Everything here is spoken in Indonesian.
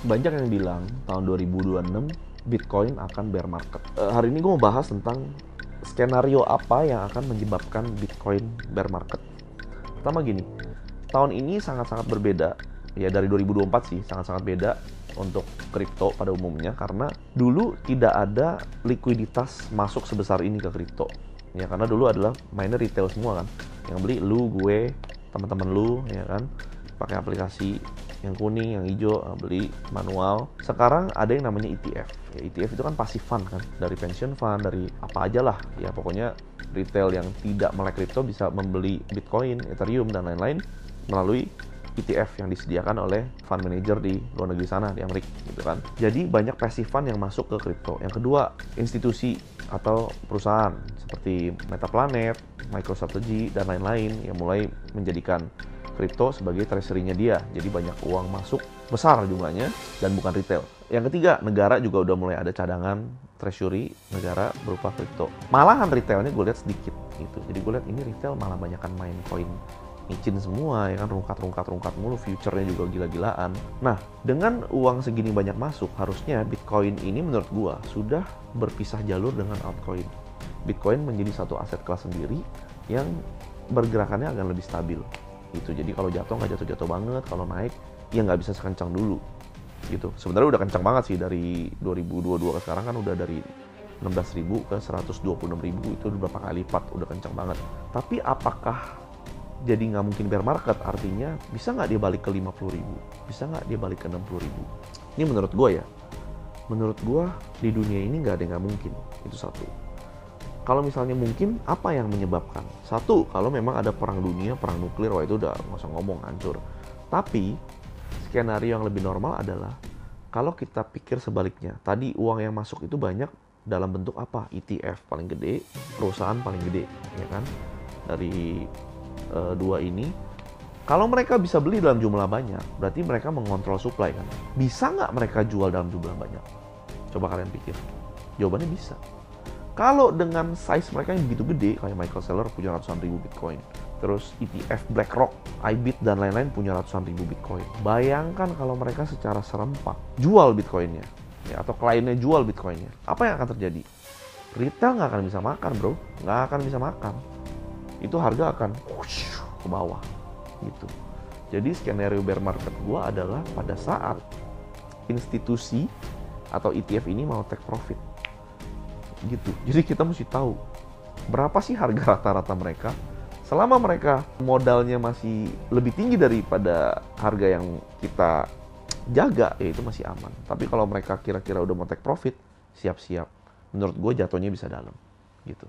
Banyak yang bilang tahun 2026 Bitcoin akan bear market. Hari ini gue mau bahas tentang skenario apa yang akan menyebabkan Bitcoin bear market. Pertama gini, tahun ini sangat-sangat berbeda. Ya dari 2024 sih, sangat-sangat beda untuk kripto pada umumnya. Karena dulu tidak ada likuiditas masuk sebesar ini ke kripto. Ya karena dulu adalah mainnya retail semua kan. Yang beli lu, gue, teman-teman lu, ya kan. Pakai aplikasi yang kuning, yang hijau, beli manual. Sekarang ada yang namanya ETF. Ya, ETF itu kan passive fund kan, dari pension fund, dari apa aja lah. Ya pokoknya retail yang tidak melek kripto bisa membeli Bitcoin, Ethereum, dan lain-lain melalui ETF yang disediakan oleh fund manager di luar negeri sana, di Amerika gitu kan. Jadi banyak passive fund yang masuk ke kripto. Yang kedua, institusi atau perusahaan seperti Metaplanet, MicroStrategy, dan lain-lain yang mulai menjadikan kripto sebagai treasury-nya dia. Jadi banyak uang masuk besar jumlahnya dan bukan retail. Yang ketiga, negara juga udah mulai ada cadangan treasury negara berupa kripto. Malahan retailnya gue lihat sedikit gitu. Jadi gue lihat ini retail malah banyakan main koin micin semua ya kan, rungkat mulu, future-nya juga gila-gilaan. Nah, dengan uang segini banyak masuk, harusnya Bitcoin ini menurut gua sudah berpisah jalur dengan altcoin. Bitcoin menjadi satu aset kelas sendiri yang bergerakannya akan lebih stabil gitu. Jadi kalau jatuh nggak jatuh-jatuh banget, kalau naik ya nggak bisa sekencang dulu gitu. Sebenarnya udah kencang banget sih dari 2022 ke sekarang kan, udah dari 16.000 ke 126.000, itu berapa kali lipat, udah kencang banget. Tapi apakah jadi nggak mungkin bear market? Artinya bisa nggak dia balik ke 50.000? Bisa nggak dia balik ke 60.000? Ini menurut gue ya. Menurut gue di dunia ini nggak ada yang nggak mungkin. Itu satu. Kalau misalnya mungkin, apa yang menyebabkan? Satu, kalau memang ada perang dunia, perang nuklir, wah itu udah nggak usah ngomong, hancur. Tapi skenario yang lebih normal adalah kalau kita pikir sebaliknya. Tadi uang yang masuk itu banyak dalam bentuk apa? ETF paling gede, perusahaan paling gede, ya kan? Dari dua ini, kalau mereka bisa beli dalam jumlah banyak, berarti mereka mengontrol supply kan. Bisa nggak mereka jual dalam jumlah banyak? Coba kalian pikir. Jawabannya bisa. Kalau dengan size mereka yang begitu gede, kayak Michael Saylor punya ratusan ribu Bitcoin, terus ETF BlackRock, IBIT, dan lain-lain punya ratusan ribu Bitcoin. Bayangkan kalau mereka secara serempak jual Bitcoinnya, ya, atau kliennya jual Bitcoinnya. Apa yang akan terjadi? Retail nggak akan bisa makan, bro. Nggak akan bisa makan. Itu harga akan ke bawah gitu. Jadi skenario bear market gua adalah pada saat institusi atau ETF ini mau take profit gitu. Jadi kita mesti tahu berapa sih harga rata-rata mereka. Selama mereka modalnya masih lebih tinggi daripada harga yang kita jaga, ya itu masih aman. Tapi kalau mereka kira-kira udah mau take profit, siap-siap. Menurut gue jatuhnya bisa dalam gitu.